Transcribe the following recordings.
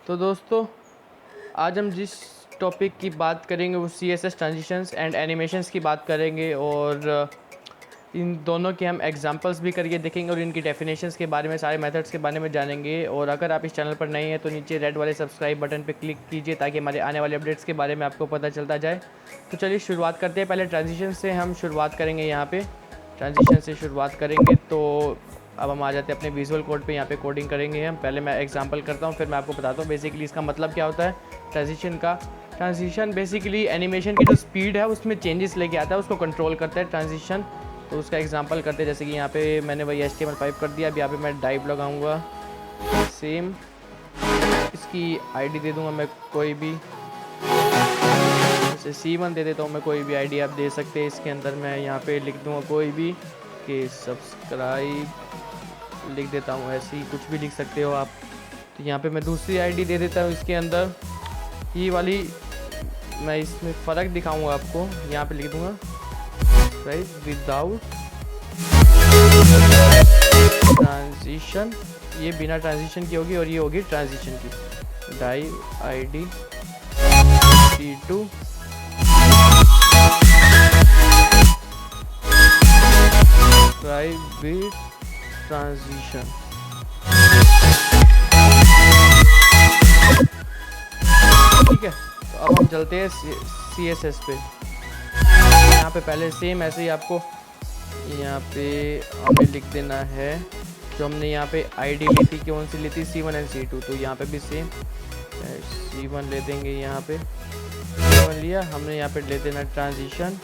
तो दोस्तों, आज हम जिस टॉपिक की बात करेंगे वो CSS ट्रांजिशंस एंड एनिमेशंस की बात करेंगे और इन दोनों के हम एग्जांपल्स भी करके देखेंगे और इनकी डेफिनेशंस के बारे में, सारे मेथड्स के बारे में जानेंगे। और अगर आप इस चैनल पर नए हैं तो नीचे रेड वाले सब्सक्राइब बटन पर क्लिक कीजिए ताकि हमारे आने वाले अपडेट्स के बारे में आपको पता चलता जाए। तो चलिए शुरुआत करते हैं। पहले ट्रांजिशन से हम शुरुआत करेंगे। यहाँ पे ट्रांजिशन से शुरुआत करेंगे तो अब हम आ जाते हैं अपने विजुअल कोड पे। यहाँ पे कोडिंग करेंगे हम। पहले मैं एग्जांपल करता हूँ, फिर मैं आपको बताता हूँ बेसिकली इसका मतलब क्या होता है ट्रांजिशन का। ट्रांजिशन बेसिकली एनिमेशन की जो स्पीड है उसमें चेंजेस लेके आता है, उसको कंट्रोल करता है ट्रांजिशन। तो उसका एग्जांपल करते हैं, जैसे कि यहाँ पे मैंने वही HTML5 कर दिया। अब यहाँ पे मैं डाइव लगाऊंगा, सेम इसकी आईडी दे दूंगा मैं कोई भी, जैसे C1 दे देता हूँ मैं। कोई भी आईडी आप दे सकते हैं। इसके अंदर मैं यहाँ पे लिख दूंगा कोई भी कि सब्सक्राइब लिख देता हूँ, ऐसे ही कुछ भी लिख सकते हो आप। तो यहाँ पे मैं दूसरी आईडी दे देता हूँ इसके अंदर, ये वाली मैं इसमें फ़र्क दिखाऊंगा आपको। यहाँ पे लिख दूंगा राइट विदाउट ट्रांजिशन, ये बिना ट्रांजिशन की होगी और ये होगी ट्रांजिशन की। Dive ID C2 try with transition. ठीक है, तो अब हम चलते हैं CSS पे। यहाँ पे पहले सेम ऐसे ही आपको यहाँ पे हमें लिख देना है जो हमने यहाँ पे आईडी ली थी, कौन सी ली थी, C1 एंड C2। तो यहाँ पे भी सेम C1 ले देंगे। यहाँ पे C1 लिया हमने, यहाँ पे ले देना ट्रांजिशन।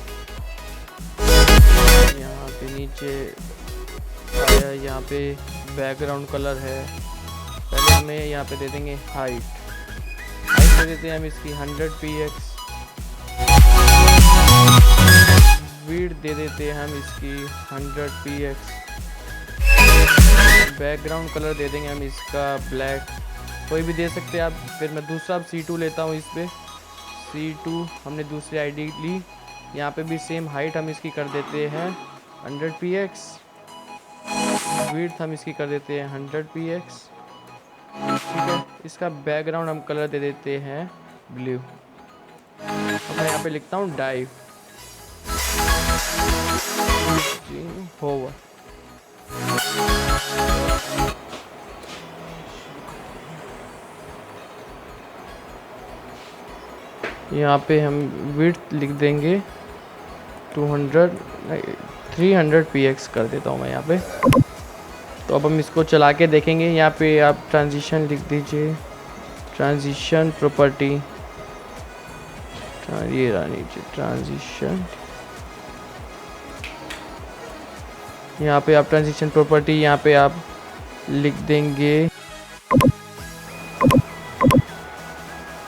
यहाँ पे नीचे आया, यहाँ पे बैकग्राउंड कलर है। पहले हमें यहाँ पे दे देंगे हाइट दे देते हैं हम इसकी 100 px। विड्थ दे देते हैं हम इसकी 100 px। बैकग्राउंड कलर दे देंगे हम इसका ब्लैक, कोई भी दे सकते हैं आप। फिर मैं दूसरा C2 लेता हूँ। इस पर C2 हमने दूसरी आईडी ली। यहाँ पे भी सेम हाइट हम इसकी कर देते हैं 100 px। विड्थ हम इसकी कर देते हैं 100 px। ठीक है, इसका बैकग्राउंड हम कलर दे देते हैं ब्लू। अब मैं यहाँ पे लिखता हूँ डाइव होवर। यहाँ पे हम विड्थ लिख देंगे 300 px कर देता हूँ मैं यहाँ पे। तो अब हम इसको चला के देखेंगे। यहाँ पे आप ट्रांजिशन लिख दीजिए, ट्रांजिशन प्रॉपर्टी, ये रहा नीचे ट्रांजिशन। यहाँ पे आप ट्रांजिशन प्रॉपर्टी यहाँ पे आप लिख देंगे।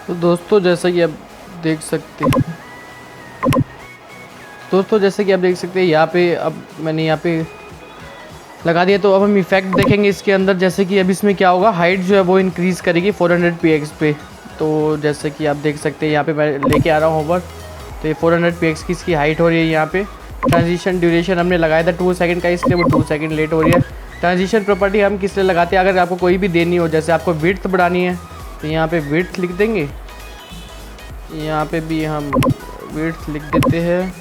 तो दोस्तों जैसा कि आप देख सकते हैं, यहाँ पे अब मैंने यहाँ पे लगा दिया। तो अब हम इफेक्ट देखेंगे इसके अंदर, जैसे कि अब इसमें क्या होगा, हाइट जो है वो इंक्रीज़ करेगी 400 px पे। तो जैसे कि आप देख सकते हैं यहाँ पे मैं लेके आ रहा हूँ ओवर, तो ये 400 px की इसकी हाइट हो रही है। यहाँ पे ट्रांजिशन ड्यूरेशन हमने लगाया था 2 सेकंड का, इसलिए वो 2 सेकंड लेट हो रही है। ट्रांजिशन प्रॉपर्टी हम किस लिए लगाते हैं, अगर आपको कोई भी देनी हो, जैसे आपको विड्थ बढ़ानी है तो यहाँ पे विड्थ लिख देंगे। यहाँ पे भी हम विड्थ लिख देते हैं।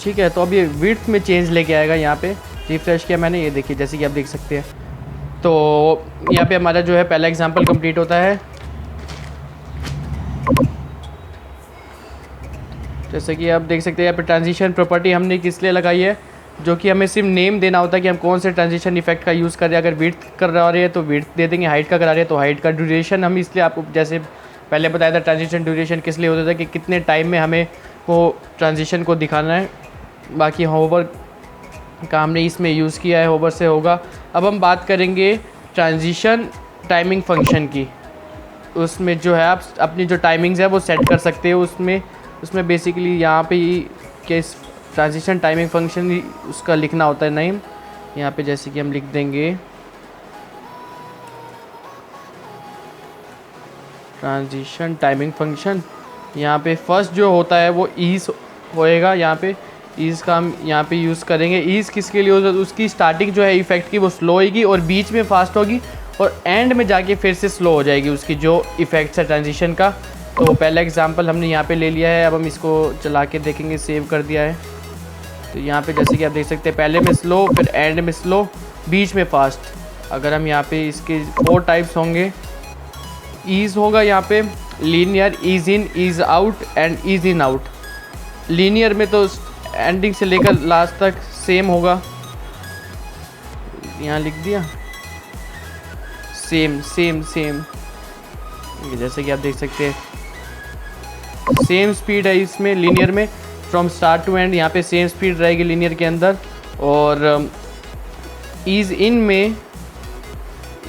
ठीक है, तो अब ये विड्थ में चेंज लेके आएगा। यहाँ पे रिफ्रेश किया मैंने, ये देखिए जैसे कि आप देख सकते हैं। तो यहाँ पे हमारा जो है पहला एग्जांपल कंप्लीट होता है। जैसे कि आप देख सकते हैं यहाँ पे ट्रांजिशन प्रॉपर्टी हमने किस लिए लगाई है, जो कि हमें सिर्फ नेम देना होता है कि हम कौन से ट्रांजिशन इफेक्ट का यूज़ कर रहे हैं। अगर विड्थ कर रहे हैं तो विड्थ दे देंगे, हाइट का करा रहे हैं तो हाइट का। ड्यूरेशन हम इसलिए आपको जैसे पहले बताया था, ट्रांजिशन ड्यूरेशन किस लिए होता था कि कितने टाइम में हमें वो ट्रांजिशन को दिखाना है। बाकी होवर का हमने इसमें यूज़ किया है, होवर से होगा। अब हम बात करेंगे ट्रांजिशन टाइमिंग फंक्शन की। उसमें जो है आप अपनी जो टाइमिंग्स है वो सेट कर सकते हो। उसमें बेसिकली यहाँ पे कि ट्रांजिशन टाइमिंग फंक्शन उसका लिखना होता है नेम। यहाँ पे जैसे कि हम लिख देंगे ट्रांजिशन टाइमिंग फंक्शन। यहाँ पे फर्स्ट जो होता है वो ईज होएगा। यहाँ पे ईज़ का हम यहाँ पे यूज़ करेंगे। ईज़ किसके लिए होता है, उसकी स्टार्टिंग जो है इफेक्ट की वो स्लो होगी और बीच में फास्ट होगी और एंड में जाके फिर से स्लो हो जाएगी उसकी जो इफ़ेक्ट्स है ट्रांजिशन का। तो पहला एग्जांपल हमने यहाँ पे ले लिया है, अब हम इसको चला के देखेंगे, सेव कर दिया है। तो यहाँ पे जैसे कि आप देख सकते हैं पहले में स्लो, फिर एंड में स्लो, बीच में फास्ट। अगर हम यहाँ पे इसके 4 टाइप्स होंगे, ईज़ होगा यहाँ पे, linear, ease in, ease out and ease in out. Linear में तो एंडिंग से लेकर लास्ट तक सेम होगा, यहाँ लिख दिया सेम सेम सेम, जैसे कि आप देख सकते हैं सेम स्पीड है इसमें लीनियर में, फ्रॉम स्टार्ट टू एंड यहाँ पे सेम स्पीड रहेगी लीनियर के अंदर। और ईज़ इन में,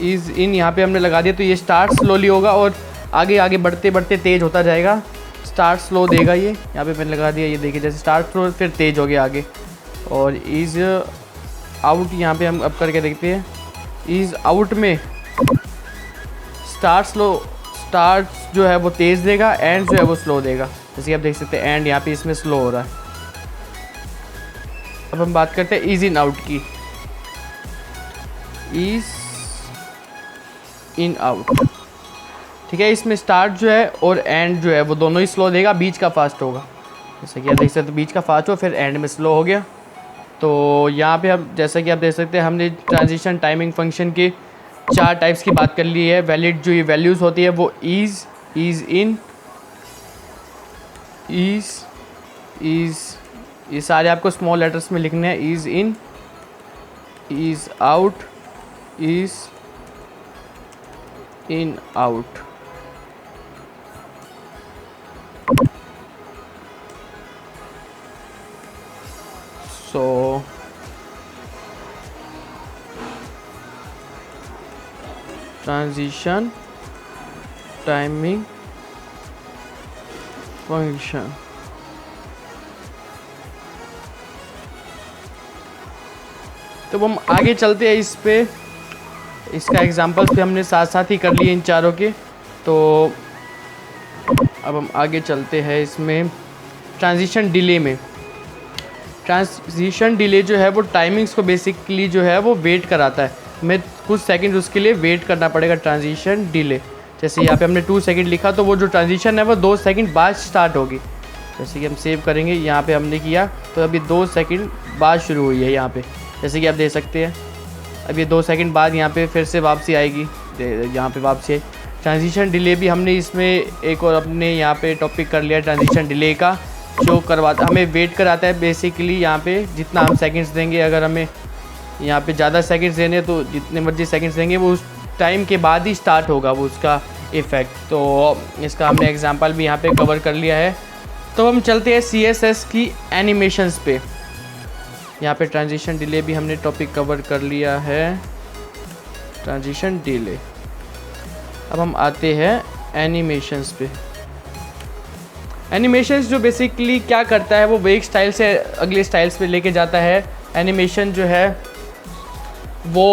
ईज़ इन यहाँ पे हमने लगा दिया तो ये स्टार्ट स्लोली होगा और आगे आगे बढ़ते बढ़ते तेज़ होता जाएगा। स्टार्ट स्लो देगा ये, यहाँ पे मैंने लगा दिया, ये देखिए जैसे स्टार्ट स्लो फिर तेज़ हो गया आगे। और ईज़ आउट यहाँ पे हम अब करके देखते हैं, ईज़ आउट में स्टार्ट स्लो, स्टार्ट जो है वो तेज़ देगा, एंड जो है वो स्लो देगा। जैसे कि आप देख सकते हैं एंड यहाँ पे इसमें स्लो हो रहा है। अब हम बात करते हैं ईज़ इन आउट की, ईज़ इन आउट, ठीक है। इसमें स्टार्ट जो है और एंड जो है वो दोनों ही स्लो देगा, बीच का फास्ट होगा। जैसे कि आप देख सकते हैं बीच का फास्ट हो फिर एंड में स्लो हो गया। तो यहाँ पे अब जैसा कि आप देख सकते हैं हमने ट्रांजिशन टाइमिंग फंक्शन के 4 टाइप्स की बात कर ली है। वैलिड जो ये वैल्यूज़ होती है वो ईज़, ईज़ इन, ईज़, ये सारे आपको स्मॉल लेटर्स में लिखने हैं, ease in, ease out, ease in out. So transition timing function, तो हम आगे चलते हैं इस पे, इसका एग्जांपल भी हमने साथ साथ ही कर लिए इन चारों के। तो अब हम आगे चलते हैं इसमें ट्रांजिशन डिले में। ट्रांजिशन डिले जो है वो टाइमिंग्स को बेसिकली जो है वो वेट कराता है, हमें कुछ सेकंड उसके लिए वेट करना पड़ेगा ट्रांजिशन डिले। जैसे यहाँ पे हमने 2 सेकंड लिखा तो वो जो ट्रांजिशन है वो 2 सेकंड बाद स्टार्ट होगी। जैसे कि हम सेव करेंगे, यहाँ पे हमने किया तो अभी 2 सेकंड बाद शुरू हुई है यहाँ पे, जैसे कि आप देख सकते हैं। अब ये 2 सेकंड बाद यहाँ पे फिर से वापसी आएगी, यहाँ पे वापसी है। ट्रांजिशन डिले भी हमने इसमें एक और अपने यहाँ पे टॉपिक कर लिया ट्रांजिशन डिले का, जो करवाता हमें वेट कराता है बेसिकली। यहाँ पे जितना हम सेकंड्स देंगे, अगर हमें यहाँ पे ज़्यादा सेकंड्स देने तो जितने मर्जी सेकंड्स देंगे वो उस टाइम के बाद ही स्टार्ट होगा वो उसका इफ़ेक्ट। तो इसका हमने एग्जांपल भी यहाँ पे कवर कर लिया है। तो हम चलते हैं CSS की एनिमेशंस पे। यहाँ पे ट्रांजिशन डिले भी हमने टॉपिक कवर कर लिया है, ट्रांजिशन डिले। अब हम आते हैं एनिमेशंस पे। एनिमेशंस जो बेसिकली क्या करता है वो एक स्टाइल से अगले स्टाइल्स पे लेके जाता है। एनिमेशन जो है वो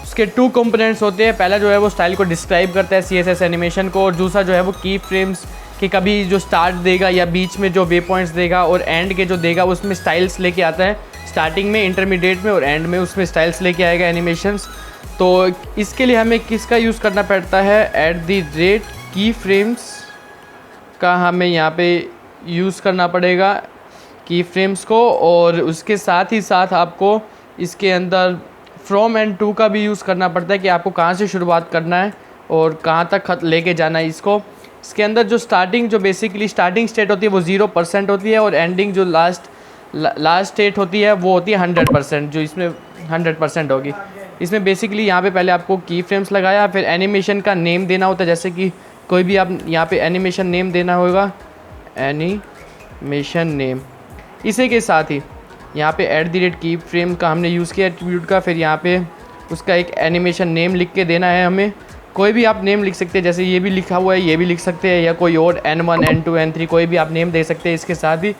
उसके 2 कंपोनेंट्स होते हैं, पहला जो है वो स्टाइल को डिस्क्राइब करता है CSS एनिमेशन को, और दूसरा जो है वो की फ्रेम्स कि कभी जो स्टार्ट देगा या बीच में जो वे पॉइंट्स देगा और एंड के जो देगा उसमें स्टाइल्स लेके आता है, स्टार्टिंग में, इंटरमीडिएट में और एंड में उसमें स्टाइल्स लेके आएगा एनिमेशंस। तो इसके लिए हमें किसका यूज़ करना पड़ता है, @ की फ्रेम्स का हमें यहाँ पे यूज़ करना पड़ेगा, की फ्रेम्स को। और उसके साथ ही साथ आपको इसके अंदर फ्रॉम एंड टू का भी यूज़ करना पड़ता है कि आपको कहाँ से शुरुआत करना है और कहाँ तक खत लेके जाना है इसको। इसके अंदर जो स्टार्टिंग, जो बेसिकली स्टार्टिंग स्टेट होती है वो 0% होती है, और एंडिंग जो लास्ट स्टेट होती है वो होती है 100%, जो इसमें 100% होगी। इसमें बेसिकली यहाँ पे पहले आपको की फ्रेम्स लगाया, फिर एनिमेशन का नेम देना होता है। जैसे कि कोई भी आप यहाँ पे एनिमेशन नेम देना होगा, एनिमेशन नेम। इसी के साथ ही यहाँ पे @ की फ्रेम का हमने यूज़ किया एट्रीब्यूट का, फिर यहाँ पे उसका एक एनिमेशन नेम लिख के देना है हमें। कोई भी आप नेम लिख सकते हैं, जैसे ये भी लिखा हुआ है ये भी लिख सकते हैं, या कोई और N1 N2 N3 कोई भी आप नेम दे सकते हैं इसके साथ ही।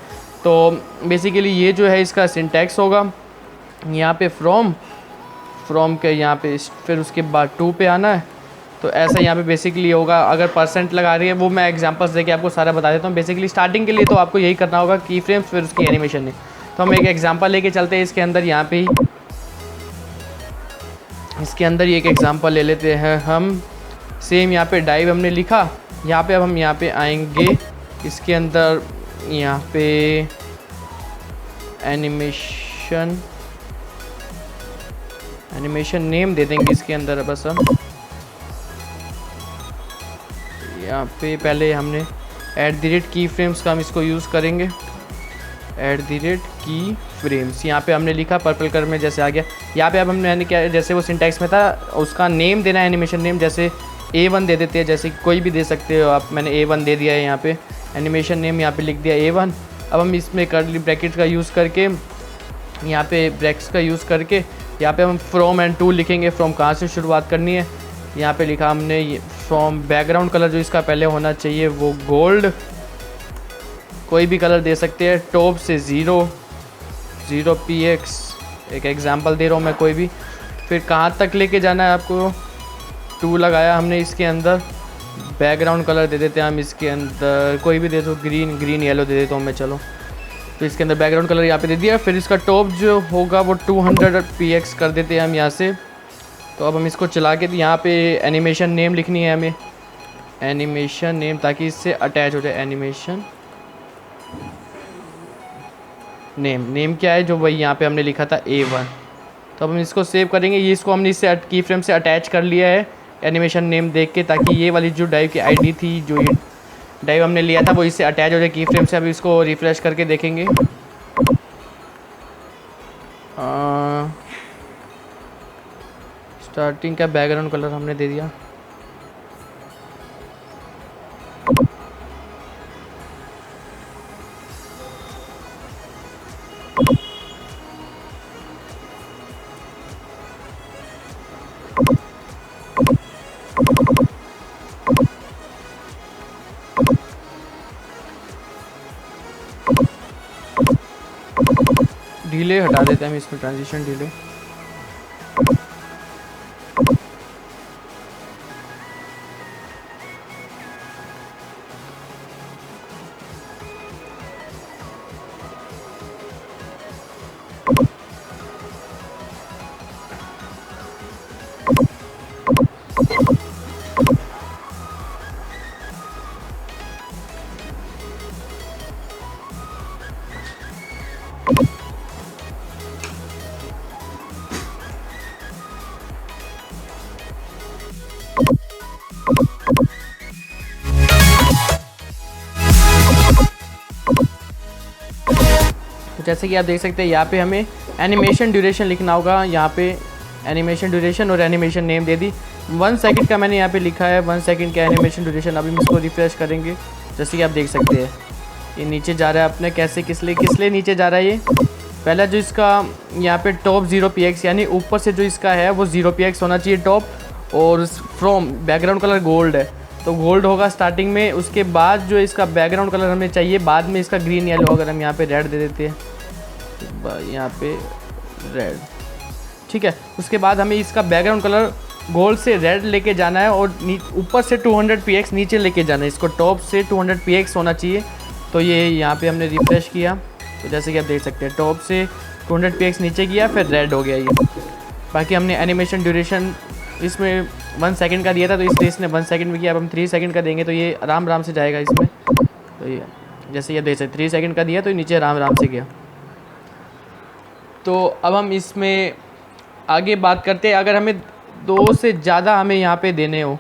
तो बेसिकली ये जो है इसका सिंटैक्स होगा, यहाँ पे फ्रॉम के यहाँ पे फिर उसके बाद 2 पे आना है। तो ऐसा यहाँ पे बेसिकली होगा। अगर % लगा रही है वो मैं एग्जांपल्स देके आपको सारा बता देता हूँ। बेसिकली स्टार्टिंग के लिए तो आपको यही करना होगा, की फ्रेम्स फिर उसकी एनिमेशन नहीं। तो हम एक एग्जांपल लेके चलते हैं इसके अंदर। यहाँ पे इसके अंदर ये एक एग्जांपल ले लेते हैं हम। सेम यहाँ पे डाइव हमने लिखा, यहाँ पे अब हम यहाँ पे आएंगे इसके अंदर, यहाँ पे एनिमेशन नेम दे देंगे इसके अंदर। बस हम यहाँ पे पहले हमने @की फ्रेम्स का हम इसको यूज़ करेंगे। @की फ्रेम्स यहाँ पे हमने लिखा पर्पल कलर में जैसे आ गया। यहाँ पे अब हमने क्या, जैसे वो सिंटैक्स में था उसका नेम देना है, एनिमेशन नेम, जैसे A1 दे देते हैं, जैसे कोई भी दे सकते हो आप। मैंने A1 दे दिया है यहाँ पे, एनिमेशन नेम यहाँ पे लिख दिया A1। अब हम इसमें कर्ली ब्रैकेट का यूज़ करके, यहाँ पे ब्रैक्स का यूज़ करके, यहाँ पे हम फ्रॉम एंड टू लिखेंगे। फ्रॉम कहाँ से शुरुआत करनी है, यहाँ पे लिखा हमने फ्रॉम बैकग्राउंड कलर जो इसका पहले होना चाहिए वो गोल्ड, कोई भी कलर दे सकते हैं। टॉप से 0 px, एक एग्जांपल दे रहा हूँ मैं, कोई भी। फिर कहाँ तक लेके जाना है आपको, 2 लगाया हमने इसके अंदर। बैकग्राउंड कलर दे देते हैं हम इसके अंदर, कोई भी दे दो, ग्रीन येलो दे देता हूँ मैं, चलो। तो इसके अंदर बैकग्राउंड कलर यहाँ पे दे दिया। फिर इसका टॉप जो होगा वो 200 px कर देते हैं हम यहाँ से। तो अब हम इसको चला के यहाँ पे एनिमेशन नेम लिखनी है हमें, एनिमेशन नेम, ताकि इससे अटैच हो जाए। एनिमेशन नेम क्या है, जो वही यहाँ पे हमने लिखा था A1। तो अब हम इसको सेव करेंगे। ये इसको हमने इससे की फ्रेम से अटैच कर लिया है एनिमेशन नेम देख के, ताकि ये वाली जो डाइव की आईडी थी, जो ये डाइव हमने लिया था, वो इससे अटैच हो जाए की फ्रेम से। अभी इसको रिफ्रेश करके देखेंगे। स्टार्टिंग का बैकग्राउंड कलर हमने दे दिया। डिले हटा देते हैं हम इसमें, ट्रांजिशन डिले। जैसे कि आप देख सकते हैं यहाँ पे हमें एनिमेशन ड्यूरेशन लिखना होगा। यहाँ पे एनिमेशन ड्यूरेशन और एनिमेशन नेम दे दी। 1 सेकंड का मैंने यहाँ पे लिखा है, 1 सेकंड का एनिमेशन ड्यूरेशन। अभी हम इसको रिफ्रेश करेंगे, जैसे कि आप देख सकते हैं ये नीचे जा रहा है अपने। कैसे, किस लिए नीचे जा रहा है ये, पहला जो इसका यहाँ पे टॉप 0 px, यानी ऊपर से जो इसका है वो 0 px होना चाहिए टॉप। और फ्रॉम बैकग्राउंड कलर गोल्ड है तो गोल्ड होगा स्टार्टिंग में। उसके बाद जो इसका बैकग्राउंड कलर हमें चाहिए बाद में इसका ग्रीन येलो। अगर हम यहाँ पे रेड दे देते हैं, यहाँ पे रेड, ठीक है। उसके बाद हमें इसका बैकग्राउंड कलर गोल्ड से रेड लेके जाना है और ऊपर से 200 px नीचे लेके जाना है। इसको टॉप से 200 px होना चाहिए। तो ये यहाँ पे हमने रिफ्रेश किया, तो जैसे कि आप देख सकते हैं टॉप से 200 px नीचे किया, फिर रेड हो गया ये। बाकी हमने एनिमेशन ड्यूरेशन इसमें 1 सेकंड का दिया था, तो इसलिए इसने 1 सेकंड में किया। अब हम 3 सेकंड का देंगे तो ये आराम से जाएगा इसमें। तो ये जैसे ये देख सकते 3 सेकंड का दिया तो नीचे आराम से गया। तो अब हम इसमें आगे बात करते हैं, अगर हमें 2 से ज़्यादा हमें यहाँ पे देने हो,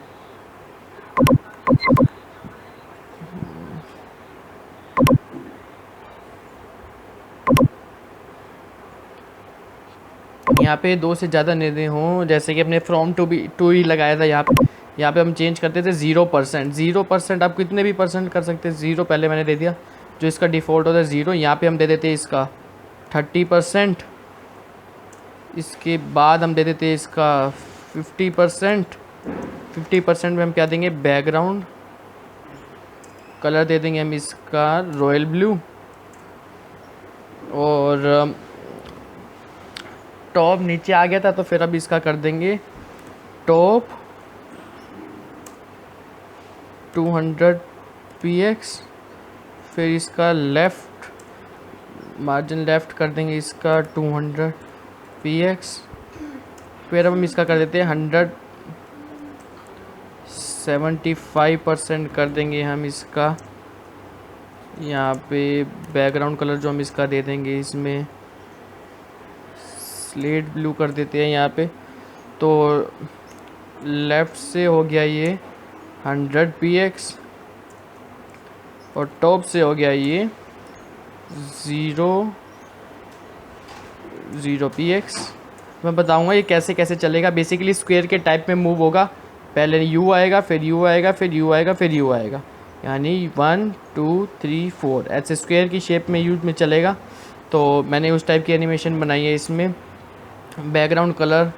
यहाँ पे 2 से ज़्यादा देने हो, जैसे कि अपने फ्रॉम टू ही लगाया था यहाँ पे हम चेंज करते थे 0%। 0% आप कितने भी परसेंट कर सकते हैं। 0 पहले मैंने दे दिया, जो इसका डिफ़ॉल्ट होता है 0। यहाँ पे हम दे देते हैं इसका 30%। इसके बाद हम दे देते हैं इसका 50%। 50% में हम क्या देंगे, बैकग्राउंड कलर दे देंगे हम इसका रॉयल ब्लू। और टॉप नीचे आ गया था तो फिर अब इसका कर देंगे टॉप 200 px। फिर इसका लेफ़्ट मार्जिन लेफ़्ट कर देंगे इसका 200 px। फिर हम इसका कर देते हैं 175% कर देंगे हम इसका। यहाँ पे बैकग्राउंड कलर जो हम इसका दे देंगे, इसमें स्लेट ब्लू कर देते हैं यहाँ पे। तो लेफ़्ट से हो गया ये 100 px और टॉप से हो गया ये 0 px। मैं बताऊंगा ये कैसे कैसे चलेगा। बेसिकली स्क्वायर के टाइप में मूव होगा, पहले u आएगा, फिर u आएगा, फिर u आएगा, फिर u आएगा, यानी 1 2 3 4 ऐसे स्क्वायर की शेप में यूज में चलेगा। तो मैंने उस टाइप की एनिमेशन बनाई है इसमें। बैकग्राउंड कलर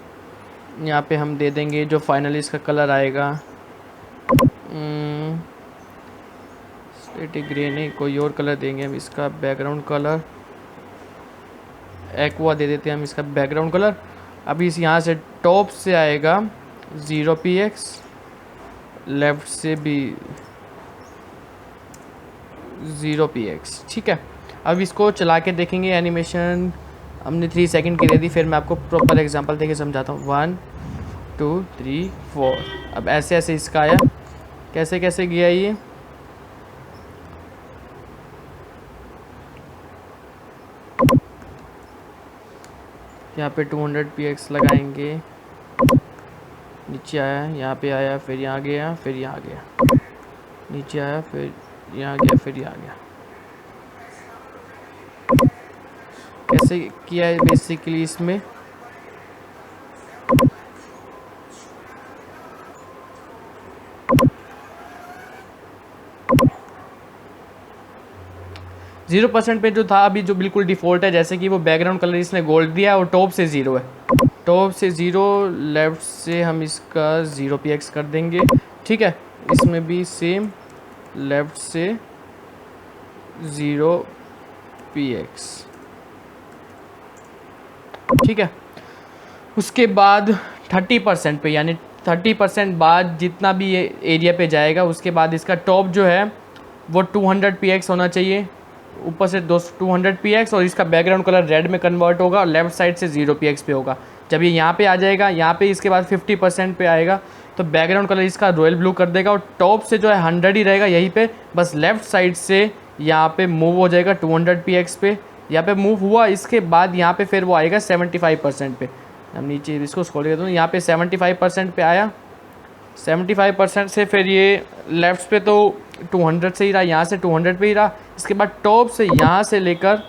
यहाँ पे हम दे देंगे जो फाइनली इसका कलर आएगा, स्टेटिक ग्रे नहीं, कोई और कलर देंगे हम इसका। बैकग्राउंड कलर एक्वा दे देते हैं हम इसका बैकग्राउंड कलर। अभी इस यहाँ से टॉप से आएगा 0 px, लेफ़्ट से भी 0 px, ठीक है। अब इसको चला के देखेंगे। एनिमेशन हमने 3 सेकंड की दे दी, फिर मैं आपको प्रॉपर एग्जांपल देके समझाता हूँ। 1 2 3 4। अब ऐसे ऐसे इसका आया, कैसे कैसे गया ये। यहाँ पे 200 px लगाएंगे, नीचे आया, यहाँ पे आया, फिर यहाँ गया, फिर यहाँ गया, नीचे आया, फिर यहाँ गया, फिर यहाँ गया। कैसे किया है बेसिकली इसमें। जीरो % पे जो था अभी, जो बिल्कुल डिफ़ॉल्ट है, जैसे कि वो बैकग्राउंड कलर इसने गोल्ड दिया है और टॉप से 0 है, टॉप से 0, लेफ़्ट से हम इसका 0 px कर देंगे, ठीक है। इसमें भी सेम, लेफ़्ट से 0 px, ठीक है। उसके बाद 30% पे, यानी 30% बाद जितना भी ये एरिया पे जाएगा, उसके बाद इसका टॉप जो है वो 200 px होना चाहिए, ऊपर से 200 px, और इसका बैकग्राउंड कलर रेड में कन्वर्ट होगा और लेफ़्ट साइड से 0 px पे होगा। जब ये यहाँ पे आ जाएगा, यहाँ पे इसके बाद 50% पे आएगा, तो बैकग्राउंड कलर इसका रॉयल ब्लू कर देगा और टॉप से जो है 100 ही रहेगा यहीं पे, बस लेफ़्ट साइड से यहाँ पे मूव हो जाएगा 200 px पे। यहाँ पे मूव हुआ, इसके बाद यहाँ पे फिर वो आएगा 75% पे। हम नीचे इसको स्क्रॉल कर दूँ, यहाँ पे 75% पे आया, 75% से फिर ये लेफ़्ट पे तो 200 से ही रहा, यहाँ से 200 पे ही रहा। इसके बाद टॉप से यहाँ से लेकर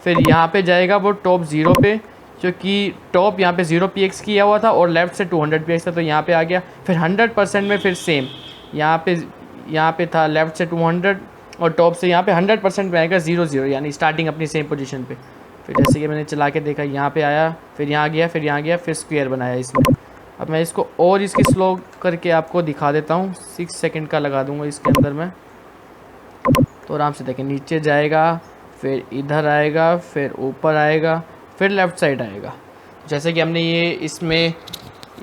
फिर यहाँ पे जाएगा वो टॉप 0 पे, क्योंकि टॉप यहाँ पे 0 px किया हुआ था और लेफ़्ट से 200 px था, तो यहाँ पे आ गया। फिर 100% में फिर सेम, यहाँ पे था लेफ़्ट से 200 और टॉप से यहाँ पे 100% में आएगा 0 0, यानी स्टार्टिंग अपनी सेम पोजीशन पे। फिर जैसे कि मैंने चला के देखा, यहाँ पे आया, फिर यहाँ गया, फिर यहाँ गया, फिर स्क्वायर बनाया इसमें। अब मैं इसको और इसकी स्लो करके आपको दिखा देता हूँ, 6 सेकंड का लगा दूँगा इसके अंदर में, तो आराम से देखें। नीचे जाएगा, फिर इधर आएगा, फिर ऊपर आएगा, फिर लेफ़्ट साइड आएगा। जैसे कि हमने ये इसमें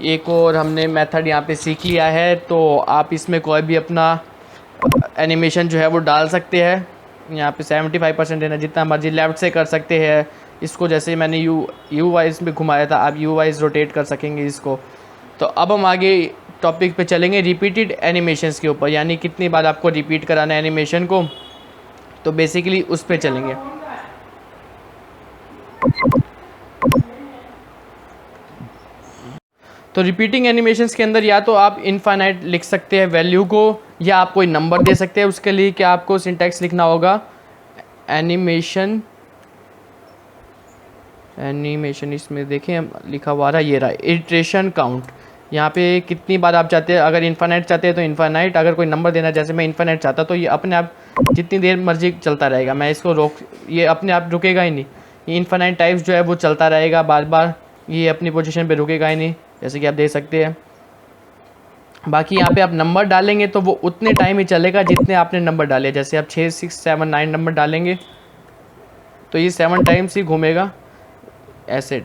एक और हमने मेथड यहाँ पे सीख लिया है, तो आप इसमें कोई भी अपना एनिमेशन जो है वो डाल सकते हैं। यहाँ पे 75% देना, जितना मर्जी लेफ़्ट से कर सकते हैं इसको। जैसे मैंने यू वाइज में घुमाया था, आप यू वाइज रोटेट कर सकेंगे इसको। तो अब हम आगे टॉपिक पे चलेंगे रिपीटेड एनिमेशंस के ऊपर, यानी कितनी बार आपको रिपीट कराना है एनिमेशन को, तो बेसिकली उस पे चलेंगे। तो रिपीटिंग एनिमेशंस के अंदर या तो आप इनफाइनाइट लिख सकते हैं वैल्यू को, या आप कोई नंबर दे सकते हैं। उसके लिए क्या आपको सिंटैक्स लिखना होगा, एनिमेशन इसमें देखें लिखा हुआ रहा, ये रहा इटरेशन काउंट। यहाँ पे कितनी बार आप चाहते हैं, अगर इनफाइनाइट चाहते हैं तो इनफाइनाइट, अगर कोई नंबर देना, जैसे मैं इनफाइनाइट चाहता तो ये अपने आप जितनी देर मर्जी चलता रहेगा, मैं इसको ये अपने आप रुकेगा ही नहीं। ये इनफाइनाइट टाइप्स जो है वो चलता रहेगा बार बार, ये अपनी पोजीशन पे रुकेगा ही नहीं, जैसे कि आप देख सकते हैं। बाकी यहाँ पे आप नंबर डालेंगे तो वो उतने टाइम ही चलेगा जितने आपने नंबर डाले। जैसे आप 6 6 7 9 नंबर डालेंगे तो ये 7 टाइम्स ही घूमेगा, ऐसे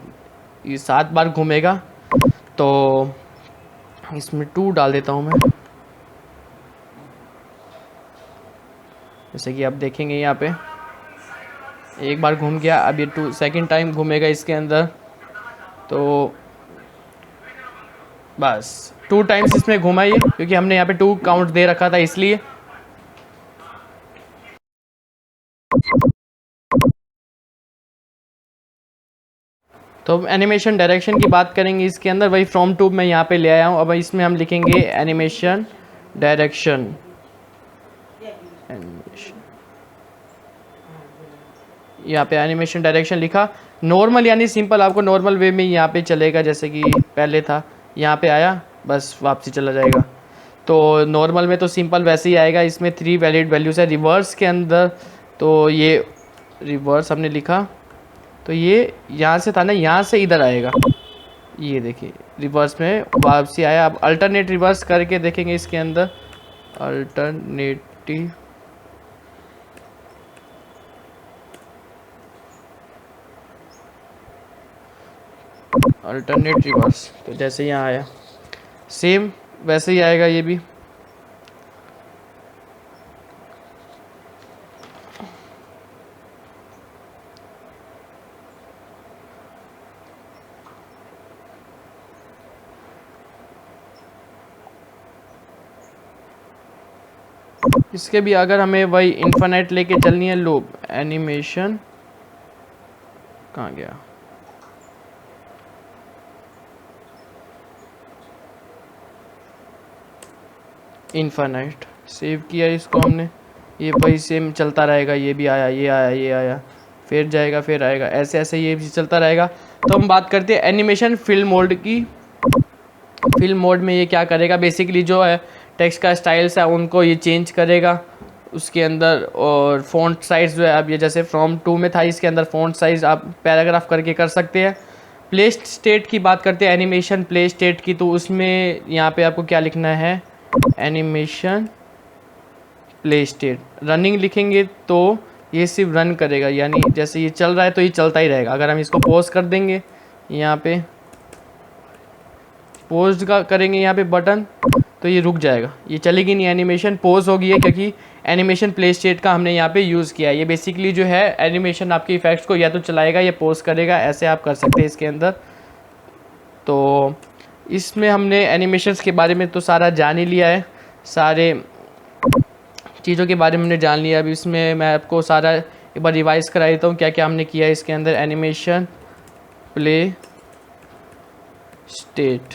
ये 7 बार घूमेगा। तो इसमें 2 डाल देता हूँ मैं, जैसे कि आप देखेंगे यहाँ पे एक बार घूम गया, अब ये 2 सेकंड टाइम घूमेगा इसके अंदर। तो बस 2 टाइम्स इसमें घुमाइए, क्योंकि हमने यहाँ पे 2 काउंट दे रखा था इसलिए। तो एनिमेशन डायरेक्शन की बात करेंगे इसके अंदर, वही फ्रॉम टू मैं यहाँ पे ले आया हूँ। अब इसमें हम लिखेंगे एनिमेशन डायरेक्शन। यहाँ पे एनिमेशन डायरेक्शन लिखा। नॉर्मल यानी सिंपल, आपको नॉर्मल वे में यहाँ पे चलेगा, जैसे कि पहले था। यहाँ पे आया, बस वापसी चला जाएगा। तो नॉर्मल में तो सिंपल वैसे ही आएगा। इसमें 3 वैलिड वैल्यूज़ है रिवर्स के अंदर। तो ये रिवर्स हमने लिखा, तो ये यहाँ से था ना, यहाँ से इधर आएगा। ये देखिए रिवर्स में वापसी आया। अब अल्टरनेट रिवर्स करके देखेंगे इसके अंदर। अल्टरनेटिव अल्टरनेट रिवर्स, तो जैसे यहाँ आया सेम वैसे ही आएगा ये भी। इसके भी अगर हमें वही इन्फिनिट लेके चलनी है लूप, एनिमेशन कहाँ गया, इन्फिनिट सेव किया इसको हमने। ये वही सेम चलता रहेगा, ये भी आया, ये आया, ये आया, फिर जाएगा, फिर आएगा, ऐसे ऐसे ये भी चलता रहेगा। तो हम बात करते हैं एनिमेशन फिल्म मोड की। फिल्म मोड में ये क्या करेगा, बेसिकली जो है टेक्स्ट का स्टाइल्स है उनको ये चेंज करेगा उसके अंदर। और फ़ॉन्ट साइज़ जो है, अब ये जैसे फ्रॉम टू में था, इसके अंदर फ़ॉन्ट साइज़ आप पैराग्राफ करके कर सकते हैं। प्ले स्टेट की बात करते हैं, एनिमेशन प्ले स्टेट की, तो उसमें यहाँ पे आपको क्या लिखना है, एनिमेशन प्ले स्टेट। रनिंग लिखेंगे तो ये सिर्फ रन करेगा, यानी जैसे ये चल रहा है तो ये चलता ही रहेगा। अगर हम इसको पॉज कर देंगे, यहाँ पे पॉज का करेंगे यहाँ पे बटन, तो ये रुक जाएगा, ये चलेगी नहीं, एनिमेशन पॉज हो गई है, क्योंकि एनिमेशन प्ले स्टेट का हमने यहाँ पे यूज़ किया है। ये बेसिकली जो है एनिमेशन आपके इफेक्ट्स को या तो चलाएगा या पॉज करेगा, ऐसे आप कर सकते हैं इसके अंदर। तो इसमें हमने एनिमेशंस के बारे में तो सारा जान ही लिया है, सारे चीज़ों के बारे में हमने जान लिया। अभी इसमें मैं आपको सारा एक बार रिवाइज़ करा देता हूँ क्या क्या हमने किया है इसके अंदर। Animation play state,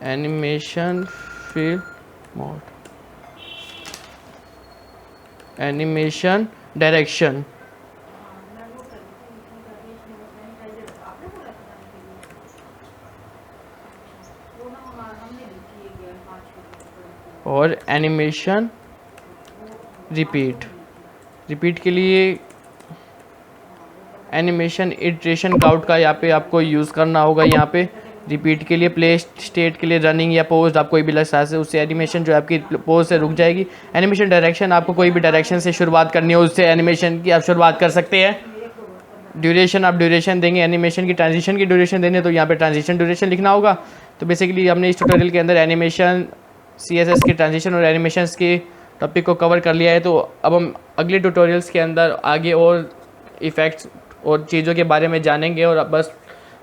animation film mode, animation direction, और एनिमेशन रिपीट। रिपीट के लिए एनिमेशन इटरेशन काउंट का यहाँ पे आपको यूज़ करना होगा। यहाँ पे रिपीट के लिए, प्ले स्टेट के लिए रनिंग या पोज, आप कोई भी लगा से उससे एनिमेशन जो है आपकी पोज से रुक जाएगी। एनिमेशन डायरेक्शन, आपको कोई भी डायरेक्शन से शुरुआत करनी हो उससे एनिमेशन की आप शुरुआत कर सकते हैं। ड्यूरेशन, आप ड्यूरेशन देंगे, एनिमेशन की ट्रांजिशन की ड्यूरेशन देंगे तो यहाँ पे ट्रांजिशन ड्यूरेशन लिखना होगा। तो बेसिकली हमने इस ट्यूटोरियल के अंदर एनिमेशन, CSS के ट्रांजिशन और एनिमेशंस के टॉपिक को कवर कर लिया है। तो अब हम अगले ट्यूटोरियल्स के अंदर आगे और इफ़ेक्ट्स और चीज़ों के बारे में जानेंगे, और बस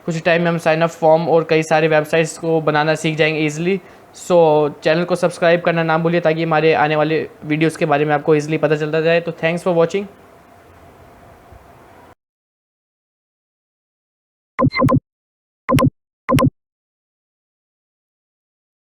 कुछ टाइम में हम साइन अप फॉर्म और कई सारे वेबसाइट्स को बनाना सीख जाएंगे ईजिली। सो चैनल को सब्सक्राइब करना ना भूलिए, ताकि हमारे आने वाले वीडियोस के बारे में आपको ईजिली पता चलता जाए। तो थैंक्स फॉर वॉचिंग।